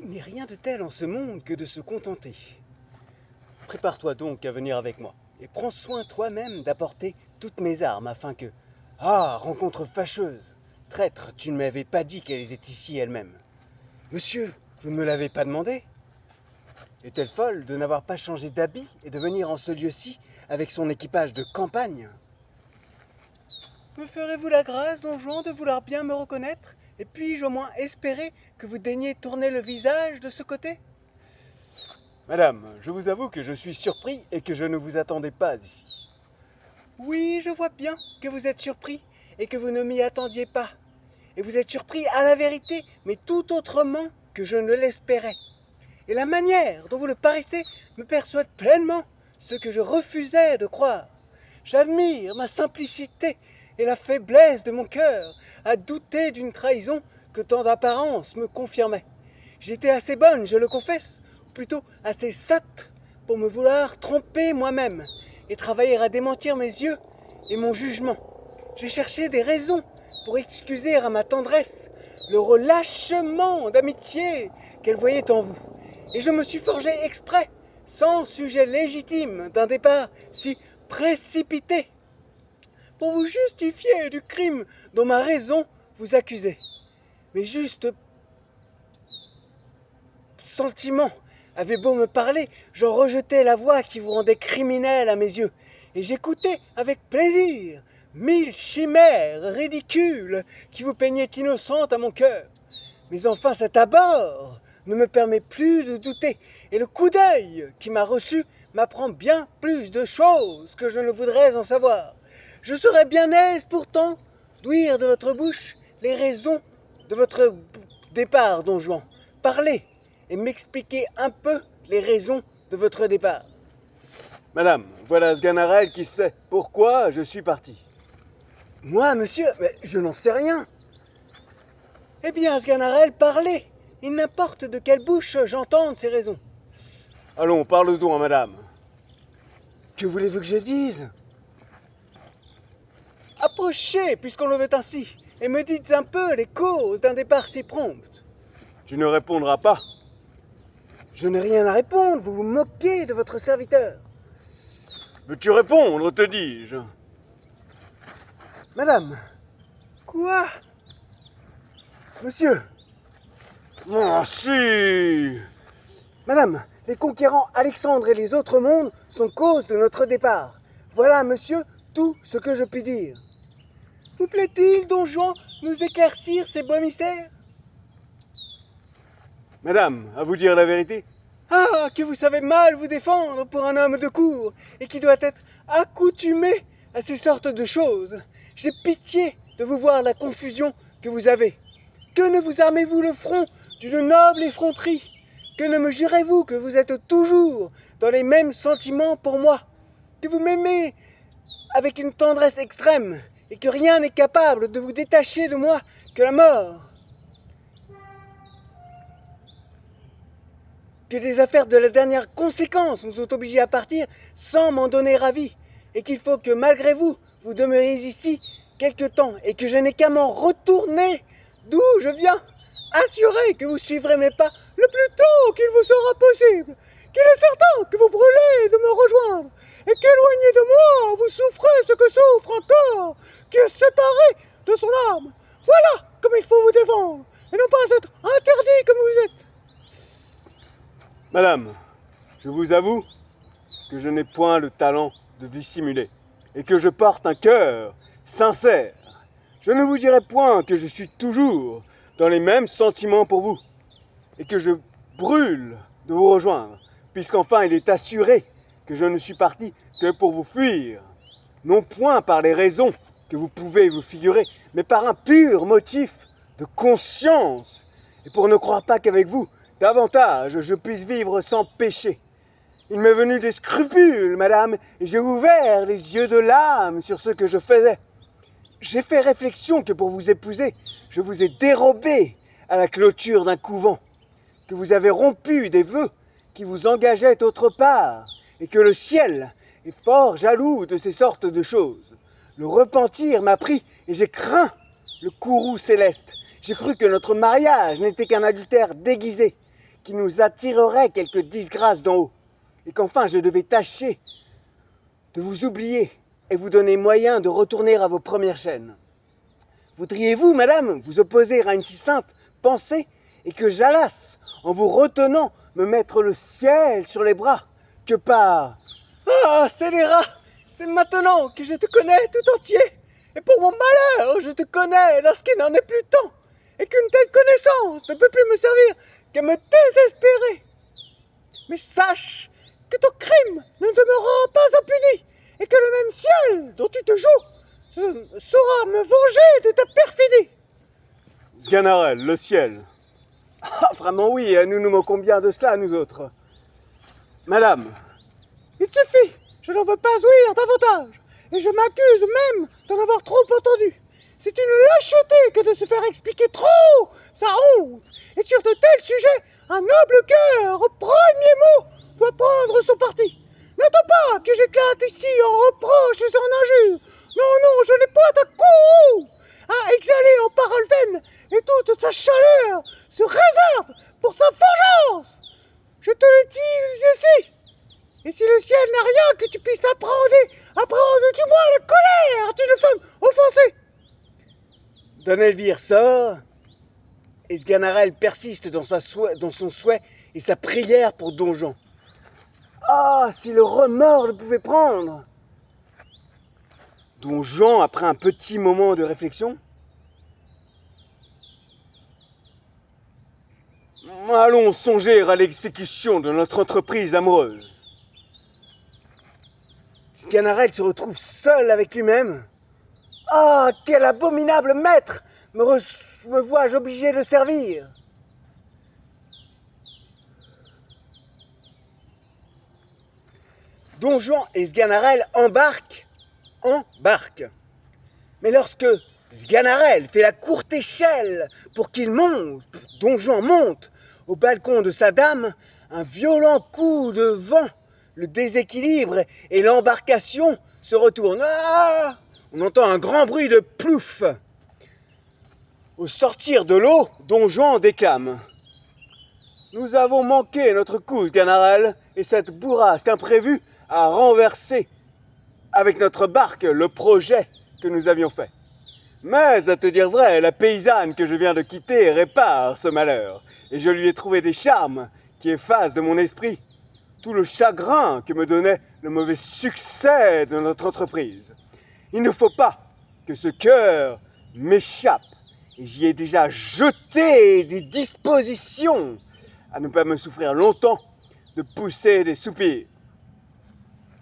Il n'est rien de tel en ce monde que de se contenter. Prépare-toi donc à venir avec moi, et prends soin toi-même d'apporter toutes mes armes afin que... Ah, rencontre fâcheuse! Traître, tu ne m'avais pas dit qu'elle était ici elle-même. Monsieur, vous ne me l'avez pas demandé? Est-elle folle de n'avoir pas changé d'habit et de venir en ce lieu-ci avec son équipage de campagne? Me ferez-vous la grâce, don Juan, de vouloir bien me reconnaître? Et puis-je au moins espérer que vous daigniez tourner le visage de ce côté? Madame, je vous avoue que je suis surpris et que je ne vous attendais pas ici. Oui, je vois bien que vous êtes surpris et que vous ne m'y attendiez pas. Et vous êtes surpris à la vérité, mais tout autrement que je ne l'espérais. Et la manière dont vous le paraissez me persuade pleinement ce que je refusais de croire. J'admire ma simplicité et la faiblesse de mon cœur à douter d'une trahison que tant d'apparence me confirmait. J'étais assez bonne, je le confesse, ou plutôt assez sotte pour me vouloir tromper moi-même et travailler à démentir mes yeux et mon jugement. J'ai cherché des raisons pour excuser à ma tendresse le relâchement d'amitié qu'elle voyait en vous. Et je me suis forgé exprès, sans sujet légitime d'un départ si précipité, pour vous justifier du crime dont ma raison vous accusait. Mes justes sentiments avaient beau me parler, j'en rejetais la voix qui vous rendait criminel à mes yeux, et j'écoutais avec plaisir 1000 chimères ridicules qui vous peignaient innocente à mon cœur. Mais enfin cet abord ne me permet plus de douter, et le coup d'œil qui m'a reçu m'apprend bien plus de choses que je ne voudrais en savoir. Je serais bien aise pourtant d'ouïr de votre bouche les raisons de votre départ, don Juan. Parlez et m'expliquez un peu les raisons de votre départ. Madame, voilà Sganarelle qui sait pourquoi je suis parti. Moi, monsieur, mais je n'en sais rien. Eh bien, Sganarelle, parlez. Il n'importe de quelle bouche j'entende ces raisons. Allons, parle-t-on, madame. Que voulez-vous que je dise? Approchez, puisqu'on le veut ainsi, et me dites un peu les causes d'un départ si prompt. Tu ne répondras pas. Je n'ai rien à répondre, vous vous moquez de votre serviteur. Veux-tu répondre, te dis-je? Madame. Quoi? Monsieur. Ah, si. Madame, les conquérants Alexandre et les autres mondes sont cause de notre départ. Voilà, monsieur, tout ce que je puis dire. Vous plaît-il, don Juan, nous éclaircir ces beaux mystères? Madame, à vous dire la vérité. Ah, que vous savez mal vous défendre pour un homme de cour, et qui doit être accoutumé à ces sortes de choses. J'ai pitié de vous voir la confusion que vous avez. Que ne vous armez-vous le front d'une noble effronterie? Que ne me jurez-vous que vous êtes toujours dans les mêmes sentiments pour moi? Que vous m'aimez avec une tendresse extrême, et que rien n'est capable de vous détacher de moi que la mort? Que des affaires de la dernière conséquence nous ont obligés à partir sans m'en donner avis, et qu'il faut que malgré vous, vous demeuriez ici quelque temps, et que je n'ai qu'à m'en retourner d'où je viens, assuré que vous suivrez mes pas le plus tôt qu'il vous sera possible, qu'il est certain que vous brûlez de me rejoindre, et qu'éloigné de moi, vous souffrez ce que souffre un corps qui est séparé de son âme. Voilà comme il faut vous défendre, et non pas être interdit comme vous êtes. Madame, je vous avoue que je n'ai point le talent de dissimuler, et que je porte un cœur sincère. Je ne vous dirai point que je suis toujours dans les mêmes sentiments pour vous, et que je brûle de vous rejoindre, puisqu'enfin il est assuré que je ne suis parti que pour vous fuir, non point par les raisons que vous pouvez vous figurer, mais par un pur motif de conscience, et pour ne croire pas qu'avec vous, davantage je puisse vivre sans péché. Il m'est venu des scrupules, madame, et j'ai ouvert les yeux de l'âme sur ce que je faisais. J'ai fait réflexion que pour vous épouser, je vous ai dérobé à la clôture d'un couvent, que vous avez rompu des vœux qui vous engageaient autre part, et que le ciel est fort jaloux de ces sortes de choses. Le repentir m'a pris, et j'ai craint le courroux céleste. J'ai cru que notre mariage n'était qu'un adultère déguisé, qui nous attirerait quelques disgrâces d'en haut, et qu'enfin je devais tâcher de vous oublier et vous donner moyen de retourner à vos premières chaînes. Voudriez-vous, madame, vous opposer à une si sainte pensée et que j'allasse, en vous retenant, me mettre le ciel sur les bras, que par... Ah, scélérat, c'est maintenant que je te connais tout entier, et pour mon malheur, je te connais lorsqu'il n'en est plus temps, et qu'une telle connaissance ne peut plus me servir qu'à me désespérer. Mais sache que ton crime ne demeurera pas impuni, et que le même ciel dont tu te joues saura me venger de ta perfidie. Sganarelle, le ciel. Ah, vraiment oui, nous nous moquons bien de cela, nous autres. Madame. Il suffit, je n'en veux pas ouïr davantage, et je m'accuse même d'en avoir trop entendu. C'est une lâcheté que de se faire expliquer trop sa honte, et sur de tels sujets, un noble cœur, au premier mot, doit prendre son parti. N'attends pas que j'éclate ici en reproches et en injures. Non, non, je n'ai pas ta courroux à exhaler en paroles vaines, et toute sa chaleur se réserve pour sa vengeance. Je te le dis ici. Et si le ciel n'a rien que tu puisses apprendre du moins la colère d'une femme offensée. Don Elvire sort, et Sganarelle persiste dans son souhait et sa prière pour Don Juan. Ah, si le remords le pouvait prendre! Don Juan, après un petit moment de réflexion, allons songer à l'exécution de notre entreprise amoureuse. Sganarelle se retrouve seul avec lui-même. Ah, quel abominable maître me vois-je obligé de servir. Don Juan et Sganarelle embarquent. Mais lorsque Sganarelle fait la courte échelle pour qu'il monte, Don Juan monte au balcon de sa dame, un violent coup de vent le déséquilibre et l'embarcation se retourne. Ah! On entend un grand bruit de plouf. Au sortir de l'eau, Don Juan déclame. Nous avons manqué notre coup, Sganarelle, et cette bourrasque imprévue a renversé avec notre barque le projet que nous avions fait. Mais, à te dire vrai, la paysanne que je viens de quitter répare ce malheur, et je lui ai trouvé des charmes qui effacent de mon esprit tout le chagrin que me donnait le mauvais succès de notre entreprise. Il ne faut pas que ce cœur m'échappe, et j'y ai déjà jeté des dispositions à ne pas me souffrir longtemps de pousser des soupirs.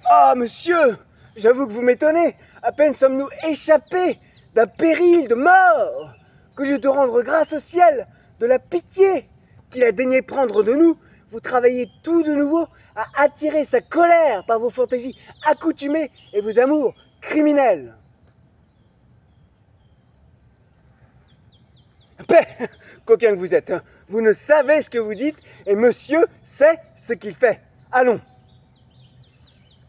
Ah, monsieur, j'avoue que vous m'étonnez. À peine sommes-nous échappés d'un péril de mort, qu'au lieu de rendre grâce au ciel de la pitié qu'il a daigné prendre de nous, vous travaillez tout de nouveau à attirer sa colère par vos fantaisies accoutumées et vos amours criminels. Paix, coquin que vous êtes, hein. Vous ne savez ce que vous dites et monsieur sait ce qu'il fait. Allons.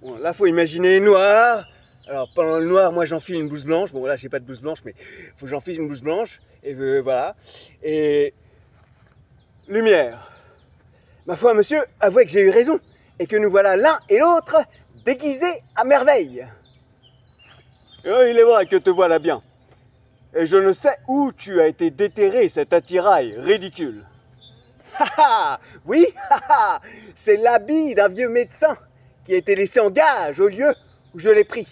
Bon, là, faut imaginer noir. Alors, pendant le noir, moi, j'enfile une blouse blanche. Bon, là, j'ai pas de blouse blanche, mais faut que j'enfile une blouse blanche. Et voilà. Et lumière. Ma foi, monsieur, avouez que j'ai eu raison. Et que nous voilà l'un et l'autre déguisés à merveille. Il est vrai que te voilà bien. Et je ne sais où tu as été déterré cet attirail ridicule. Oui, c'est l'habit d'un vieux médecin qui a été laissé en gage au lieu où je l'ai pris.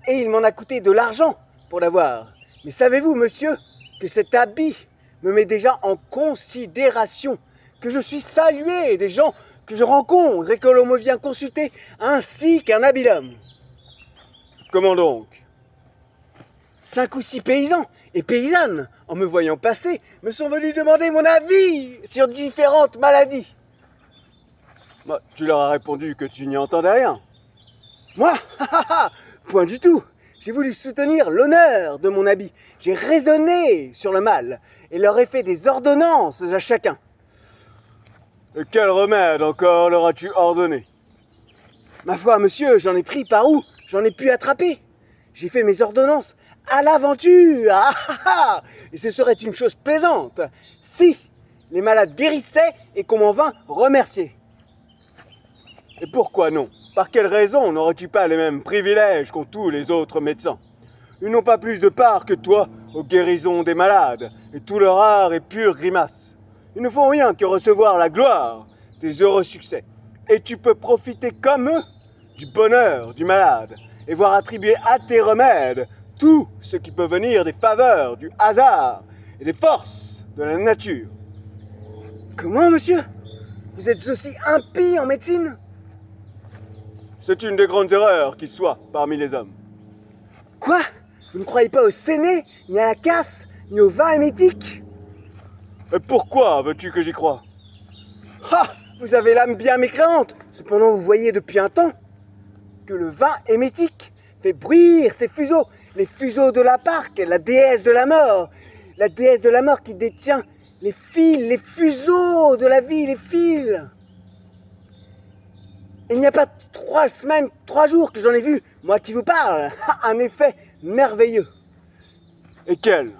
Et il m'en a coûté de l'argent pour l'avoir. Mais savez-vous, monsieur, que cet habit me met déjà en considération, que je suis salué des gens que je rencontre et que l'on me vient consulter ainsi qu'un habile homme. Comment donc? 5 ou 6 paysans et paysannes, en me voyant passer, me sont venus demander mon avis sur différentes maladies. Bah, tu leur as répondu que tu n'y entendais rien. Moi, point du tout. J'ai voulu soutenir l'honneur de mon habit. J'ai raisonné sur le mal et leur ai fait des ordonnances à chacun. Et quel remède encore leur as-tu ordonné? Ma foi, monsieur, j'en ai pris par où j'en ai pu attraper. J'ai fait mes ordonnances à l'aventure. Et ce serait une chose plaisante si les malades guérissaient et qu'on m'en vint remercier. Et pourquoi non? Par quelle raison n'aurais-tu pas les mêmes privilèges qu'ont tous les autres médecins? Ils n'ont pas plus de part que toi aux guérisons des malades et tout leur art et pure grimace. Ils ne font rien que recevoir la gloire des heureux succès. Et tu peux profiter comme eux du bonheur du malade et voir attribuer à tes remèdes tout ce qui peut venir des faveurs, du hasard et des forces de la nature. Comment, monsieur? Vous êtes aussi impie en médecine? C'est une des grandes erreurs qui soit parmi les hommes. Quoi? Vous ne croyez pas au séné, ni à la casse, ni au vin émétique? Et pourquoi veux-tu que j'y croie? Ah! Vous avez l'âme bien mécréante. Cependant, vous voyez depuis un temps que le vin émétique fait bruire ses fuseaux, les fuseaux de la Parque, la déesse de la mort qui détient les fils, les fuseaux de la vie, les fils. Il n'y a pas 3 semaines, 3 jours que j'en ai vu, moi qui vous parle, un effet merveilleux. Et quel?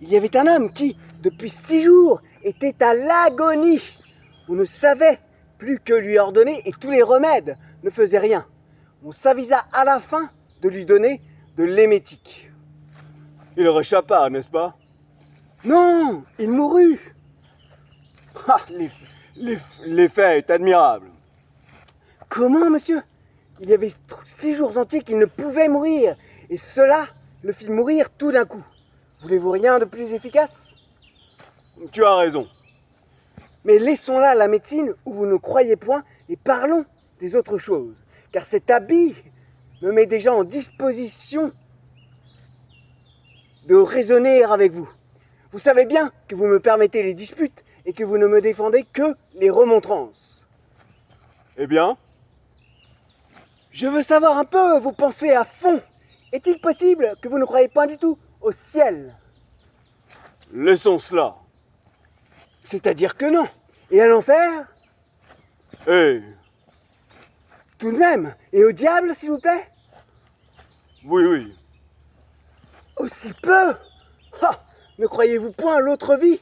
Il y avait un homme qui, depuis 6 jours, était à l'agonie. On ne savait plus que lui ordonner et tous les remèdes ne faisaient rien. On s'avisa à la fin de lui donner de l'émétique. Il réchappa, n'est-ce pas? Non, il mourut. Ah, l'effet est admirable. Comment, monsieur? Il y avait 6 jours entiers qu'il ne pouvait mourir, et cela le fit mourir tout d'un coup. Voulez-vous rien de plus efficace? Tu as raison. Mais laissons là la médecine où vous ne croyez point et parlons des autres choses. Car cet habit me met déjà en disposition de raisonner avec vous. Vous savez bien que vous me permettez les disputes et que vous ne me défendez que les remontrances. Eh bien? Je veux savoir un peu vos pensées à fond. Est-il possible que vous ne croyez pas du tout au ciel? Laissons cela. C'est-à-dire que non. Et à l'enfer? Eh, Tout de même. Et au diable, s'il vous plaît? oui, oui. Aussi peu? Ah, ne croyez-vous point à l'autre vie?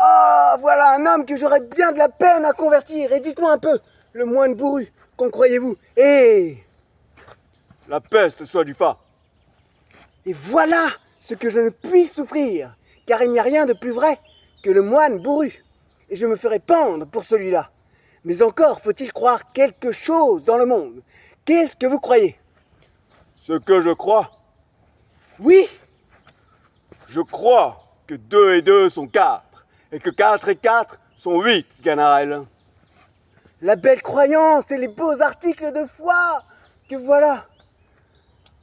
Ah, voilà un homme que j'aurais bien de la peine à convertir. Et dites-moi un peu, le moine bourru, qu'en croyez-vous? Et La peste soit du fa. voilà ce que je ne puis souffrir, car il n'y a rien de plus vrai que le moine bourru. Et je me ferai pendre pour celui-là. Mais encore faut-il croire quelque chose dans le monde. Qu'est-ce que vous croyez? Ce que je crois, Oui, je crois que 2 et 2 sont 4, et que 4 et 4 sont 8, Sganarelle. la belle croyance et les beaux articles de foi que voilà.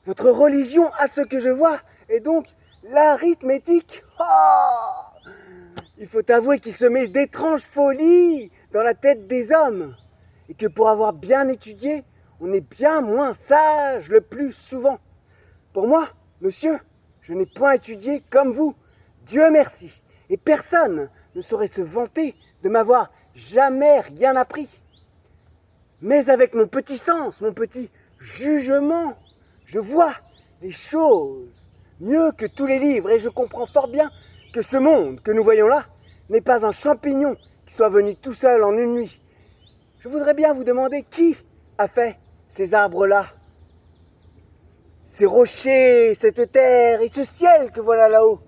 Votre religion, à ce que je vois, est donc l'arithmétique. Ah, il faut avouer qu'il se met d'étranges folies dans la tête des hommes, et que pour avoir bien étudié, on est bien moins sage le plus souvent. Pour moi, monsieur, je n'ai point étudié comme vous, Dieu merci, et personne ne saurait se vanter de m'avoir jamais rien appris. Mais avec mon petit sens, mon petit jugement, je vois les choses mieux que tous les livres et je comprends fort bien que ce monde que nous voyons là n'est pas un champignon qui soit venu tout seul en une nuit. Je voudrais bien vous demander qui a fait ces arbres-là, ces rochers, cette terre et ce ciel que voilà là-haut.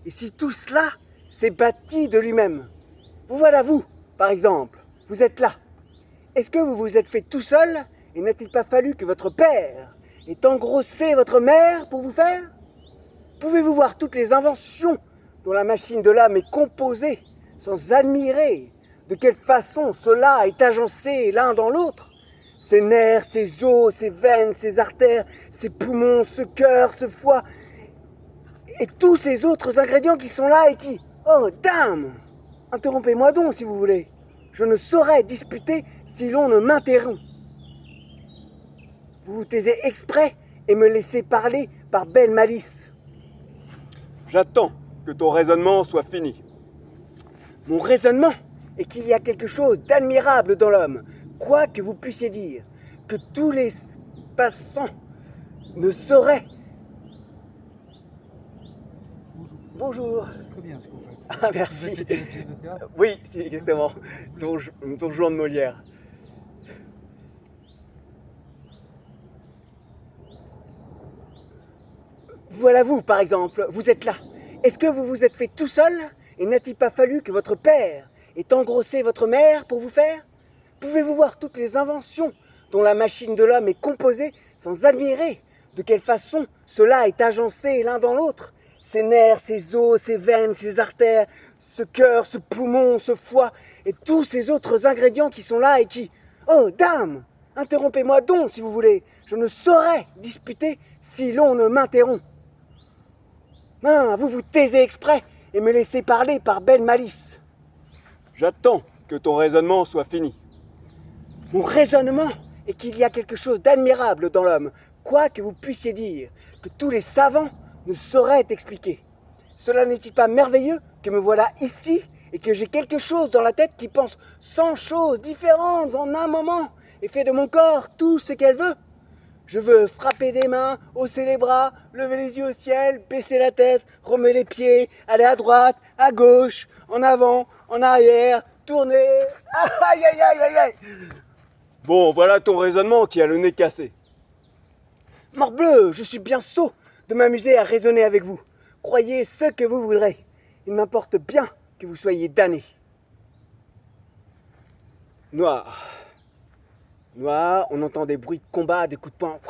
Et si tout cela s'est bâti de lui-même. Vous voilà vous, par exemple, vous êtes là. Est-ce que vous vous êtes fait tout seul et n'a-t-il pas fallu que votre père ait engrossé votre mère pour vous faire? Pouvez-vous voir toutes les inventions dont la machine de l'âme est composée sans admirer de quelle façon cela est agencé l'un dans l'autre? Ses nerfs, ses os, ses veines, ses artères, ses poumons, ce cœur, ce foie et tous ces autres ingrédients qui sont là et qui... Oh, dame! Interrompez-moi donc si vous voulez. Je ne saurais disputer si l'on ne m'interrompt. Vous vous taisez exprès et me laissez parler par belle malice. J'attends que ton raisonnement soit fini. Mon raisonnement est qu'il y a quelque chose d'admirable dans l'homme, quoi que vous puissiez dire, que tous les passants ne sauraient Bonjour. Très bien ce que vous faites. Ah, Vous faites merci. une pièce de théâtre. Oui, c'est exactement. Don Juan de Molière. Voilà vous, par exemple, vous êtes là. Est-ce que vous vous êtes fait tout seul et n'a-t-il pas fallu que votre père ait engrossé votre mère pour vous faire? Pouvez-vous voir toutes les inventions dont la machine de l'homme est composée sans admirer de quelle façon cela est agencé l'un dans l'autre? Ses nerfs, ses os, ses veines, ses artères, ce cœur, ce poumon, ce foie et tous ces autres ingrédients qui sont là et qui... Oh, dame! Interrompez-moi donc si vous voulez. Je ne saurais disputer si l'on ne m'interrompt. Ah, vous vous taisez exprès et me laissez parler par belle malice. J'attends que ton raisonnement soit fini. Mon raisonnement est qu'il y a quelque chose d'admirable dans l'homme, quoi que vous puissiez dire, que tous les savants ne sauraient expliquer. Cela n'est-il pas merveilleux que me voilà ici et que j'ai quelque chose dans la tête qui pense 100 choses différentes en un moment et fait de mon corps tout ce qu'elle veut? Je veux frapper des mains, hausser les bras, lever les yeux au ciel, baisser la tête, remuer les pieds, aller à droite, à gauche, en avant, en arrière, tourner. Aïe, aïe, aïe, aïe, aïe. Bon, voilà ton raisonnement qui a le nez cassé. Morbleu, je suis bien sot de m'amuser à raisonner avec vous. Croyez ce que vous voudrez. Il m'importe bien que vous soyez damné. Noir. Noir, on entend des bruits de combat, des coups de poing.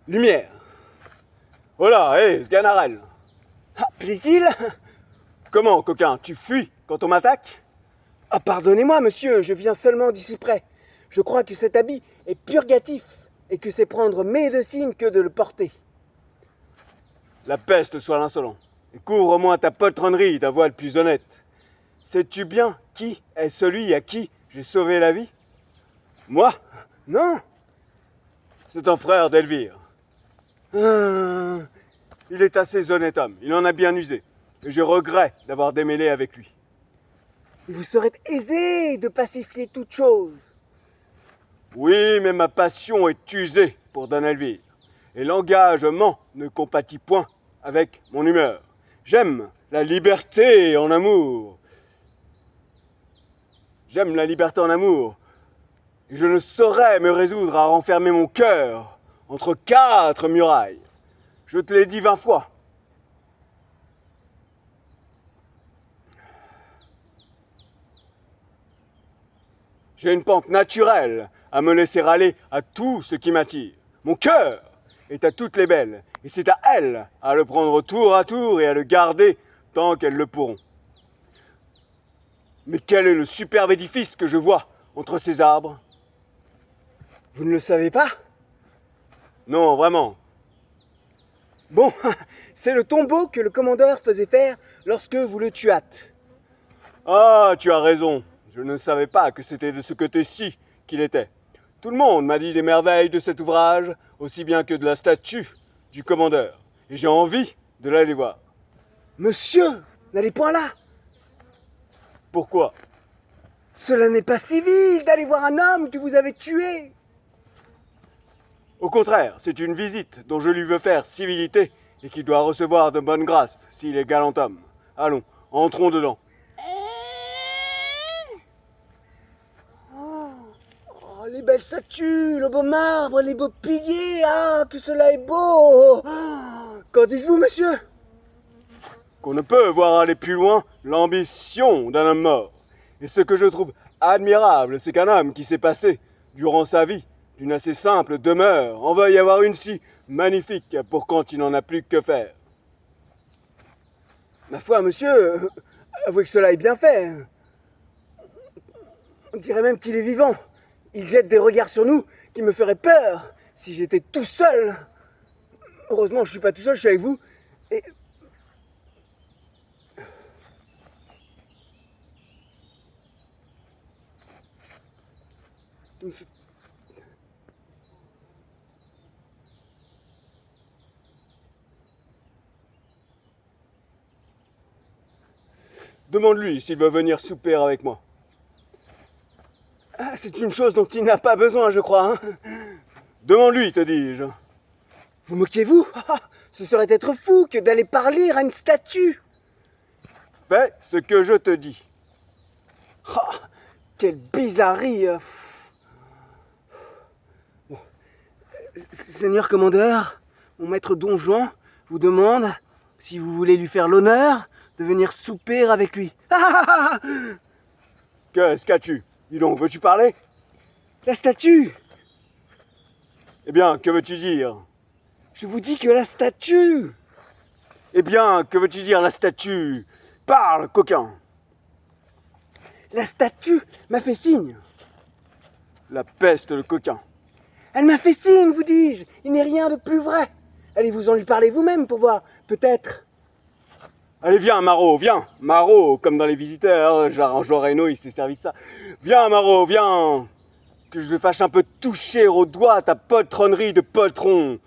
Lumière. Voilà, hé, Sganarelle. Ah, plaît-il? Comment, coquin, tu fuis quand on m'attaque? Ah, pardonnez-moi, monsieur, je viens seulement d'ici près. Je crois que cet habit est purgatif et que c'est prendre médecine que de le porter. La peste soit l'insolent. Et couvre-moi ta poltronnerie d'un voile plus honnête. Sais-tu bien qui est celui à qui j'ai sauvé la vie? Moi? Non? C'est ton frère d'Elvire. Ah, Il est assez honnête homme, il en a bien usé. Et je regrette d'avoir démêlé avec lui. il vous serait aisé de pacifier toute chose. Oui, mais ma passion est usée pour Don Elvire. Et l'engagement ne compatit point avec mon humeur. J'aime la liberté en amour. J'aime la liberté en amour. Et je ne saurais me résoudre à renfermer mon cœur entre 4 murailles. Je te l'ai dit 20 fois. J'ai une pente naturelle à me laisser aller à tout ce qui m'attire. Mon cœur est à toutes les belles, et c'est à elles à le prendre tour à tour et à le garder tant qu'elles le pourront. Mais quel est le superbe édifice que je vois entre ces arbres? Vous ne le savez pas? Non, vraiment. Bon, c'est le tombeau que le commandeur faisait faire lorsque vous le tuâtes. Ah, tu as raison. Je ne savais pas que c'était de ce côté-ci qu'il était. Tout le monde m'a dit les merveilles de cet ouvrage, aussi bien que de la statue du commandeur. Et j'ai envie de l'aller voir. Monsieur, n'allez point là. Pourquoi? Cela n'est pas civil d'aller voir un homme que vous avez tué. Au contraire, c'est une visite dont je lui veux faire civilité et qui doit recevoir de bonnes grâces s'il est galant homme. Allons, entrons dedans. Oh, les belles statues, le beau marbre, les beaux piliers, ah, que cela est beau. Qu'en dites-vous, monsieur? Qu'on ne peut voir aller plus loin l'ambition d'un homme mort. Et ce que je trouve admirable, c'est qu'un homme qui s'est passé, durant sa vie, d'une assez simple demeure, en veuille avoir une si magnifique pour quand il n'en a plus que faire. Ma foi, monsieur, avouez que cela est bien fait. On dirait même qu'il est vivant. Il jette des regards sur nous qui me feraient peur si j'étais tout seul. Heureusement, je suis pas tout seul, je suis avec vous. Et... il me fait- Demande-lui s'il veut venir souper avec moi. Ah, c'est une chose dont il n'a pas besoin, je crois. Hein. Demande-lui, te dis-je. Vous moquez-vous? Ce serait être fou que d'aller parler à une statue. Fais ce que je te dis. Quelle bizarrerie. Bon. Seigneur commandeur, mon maître Don Juan vous demande si vous voulez lui faire l'honneur de venir souper avec lui. Qu'est-ce qu'as-tu? Dis donc, veux-tu parler? La statue! Eh bien, que veux-tu dire? Je vous dis que la statue! Eh bien, que veux-tu dire, la statue? Parle, coquin! La statue m'a fait signe. La peste, le coquin. Elle m'a fait signe, vous dis-je. Il n'est rien de plus vrai. Allez-vous en lui parler vous-même pour voir, peut-être. Allez, viens, Marot, viens. Marot, comme dans Les Visiteurs, Jean Reno, il s'était servi de ça. Viens, Marot, viens. Que je le fasse un peu toucher au doigt ta poltronnerie de poltron.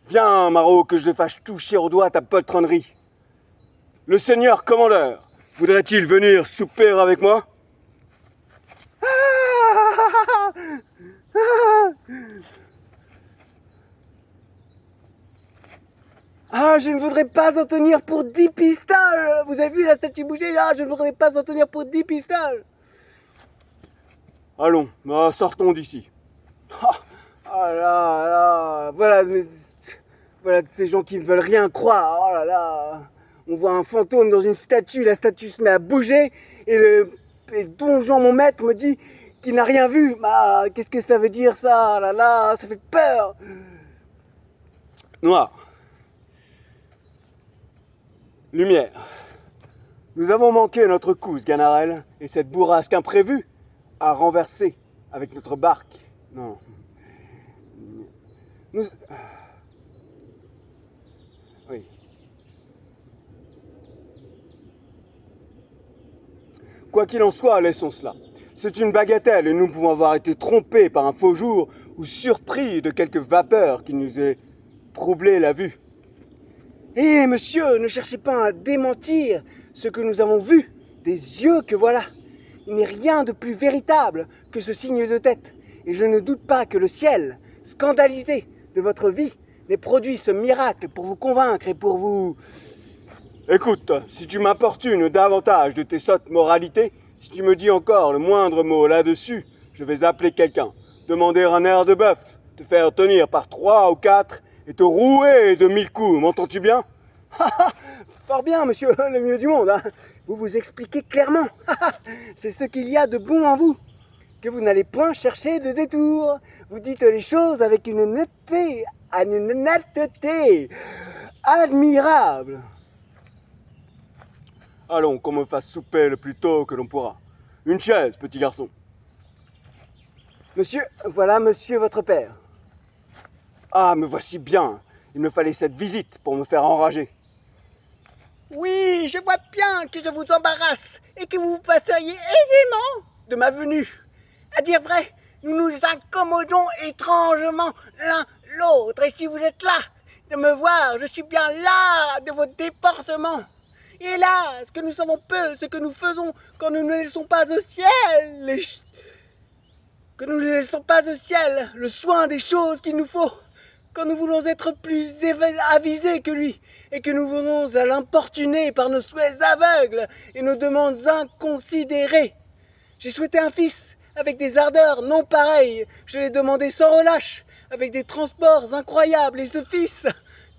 Viens, Marot, que je le fasse toucher au doigt ta poltronnerie. Le seigneur commandeur, voudrait-il venir souper avec moi? Ah, je ne voudrais pas en tenir pour 10 pistoles. Vous avez vu la statue bouger là? Je ne voudrais pas en tenir pour 10 pistoles. Allons, sortons d'ici. Voilà de ces gens qui ne veulent rien croire. Oh là là. On voit un fantôme dans une statue, la statue se met à bouger et Don Juan, mon maître, me dit qu'il n'a rien vu. Bah, qu'est-ce que ça veut dire ça? Oh là là, ça fait peur. Noir. Lumière. Nous avons manqué notre coup, Sganarelle, et cette bourrasque imprévue a renversé avec notre barque. Non. Nous... Oui. Quoi qu'il en soit, laissons cela. C'est une bagatelle et nous pouvons avoir été trompés par un faux jour ou surpris de quelque vapeur qui nous ait troublé la vue. Eh monsieur, ne cherchez pas à démentir ce que nous avons vu, des yeux que voilà. Il n'est rien de plus véritable que ce signe de tête, et je ne doute pas que le ciel, scandalisé de votre vie, n'ait produit ce miracle pour vous convaincre et pour vous... Écoute, si tu m'importunes davantage de tes sottes moralités, si tu me dis encore le moindre mot là-dessus, je vais appeler quelqu'un, demander un air de bœuf, te faire tenir par 3 ou 4 et te rouer de 1000 coups, m'entends-tu bien? Fort bien, monsieur, le mieux du monde. Hein. Vous vous expliquez clairement. C'est ce qu'il y a de bon en vous, que vous n'allez point chercher de détour. Vous dites les choses avec une netteté admirable. Allons, qu'on me fasse souper le plus tôt que l'on pourra. Une chaise, petit garçon. Monsieur, voilà monsieur votre père. Ah, me voici bien. Il me fallait cette visite pour me faire enrager. Oui, je vois bien que je vous embarrasse et que vous vous passeriez aisément de ma venue. À dire vrai, nous nous incommodons étrangement l'un l'autre. Et si vous êtes là de me voir, je suis bien là de votre déportement. Hélas, que nous savons peu ce que nous faisons quand nous ne laissons pas au ciel que nous ne laissons pas au ciel le soin des choses qu'il nous faut, quand nous voulons être plus avisés que lui, et que nous venons à l'importuner par nos souhaits aveugles et nos demandes inconsidérées. J'ai souhaité un fils avec des ardeurs non pareilles, je l'ai demandé sans relâche, avec des transports incroyables, et ce fils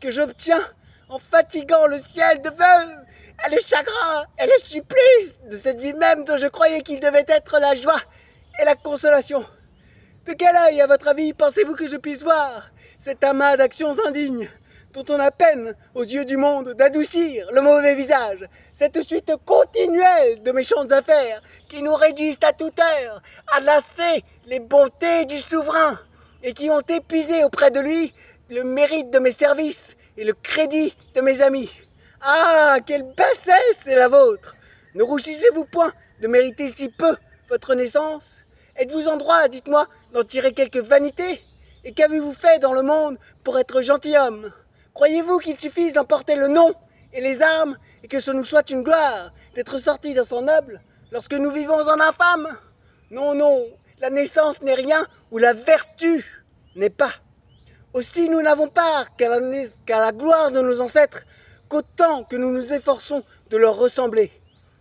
que j'obtiens en fatiguant le ciel de feu, et le chagrin et le supplice de cette vie même dont je croyais qu'il devait être la joie et la consolation. De quel œil, à votre avis, pensez-vous que je puisse voir cet amas d'actions indignes, dont on a peine, aux yeux du monde, d'adoucir le mauvais visage, cette suite continuelle de méchantes affaires qui nous réduisent à toute heure à lasser les bontés du souverain et qui ont épuisé auprès de lui le mérite de mes services et le crédit de mes amis. Ah, quelle bassesse est la vôtre! Ne rougissez-vous point de mériter si peu votre naissance? Êtes-vous en droit, dites-moi, d'en tirer quelque vanité? Et qu'avez-vous fait dans le monde pour être gentilhomme? Croyez-vous qu'il suffise d'emporter le nom et les armes, et que ce nous soit une gloire d'être sortis d'un sang noble, lorsque nous vivons en infâme? Non, non, la naissance n'est rien où la vertu n'est pas. Aussi nous n'avons part qu'à la gloire de nos ancêtres, qu'autant que nous nous efforçons de leur ressembler.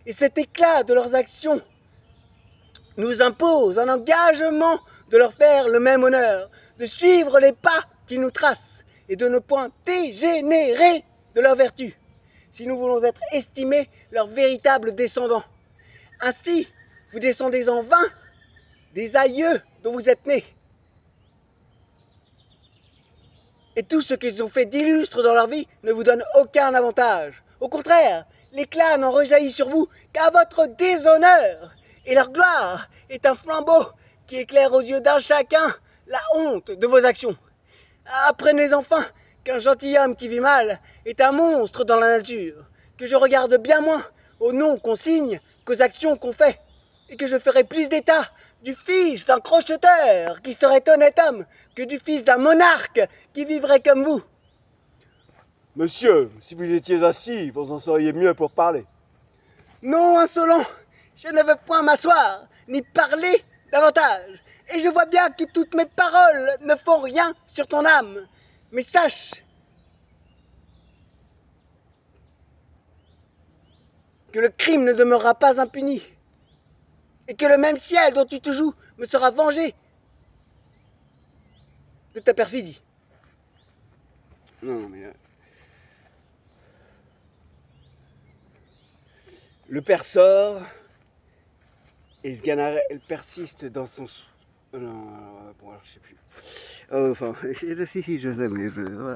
Et cet éclat de leurs actions nous impose un engagement de leur faire le même honneur, de suivre les pas qu'ils nous tracent et de ne point dégénérer de leur vertu, si nous voulons être estimés leurs véritables descendants. Ainsi, vous descendez en vain des aïeux dont vous êtes nés. Et tout ce qu'ils ont fait d'illustre dans leur vie ne vous donne aucun avantage. Au contraire, l'éclat n'en rejaillit sur vous qu'à votre déshonneur. Et leur gloire est un flambeau qui éclaire aux yeux d'un chacun la honte de vos actions. Apprenez enfin qu'un gentilhomme qui vit mal est un monstre dans la nature, que je regarde bien moins aux noms qu'on signe qu'aux actions qu'on fait, et que je ferai plus d'état du fils d'un crocheteur qui serait honnête homme que du fils d'un monarque qui vivrait comme vous. Monsieur, si vous étiez assis, vous en seriez mieux pour parler. Non, insolent, je ne veux point m'asseoir, ni parler davantage, et je vois bien que toutes mes paroles ne font rien sur ton âme. Mais sache que le crime ne demeurera pas impuni, et que le même ciel dont tu te joues me sera vengé de ta perfidie. Non, mais... Le père sort, et Sganarelle persiste dans son... Non, bon, alors, je sais plus. Enfin, si, je sais, mais voilà.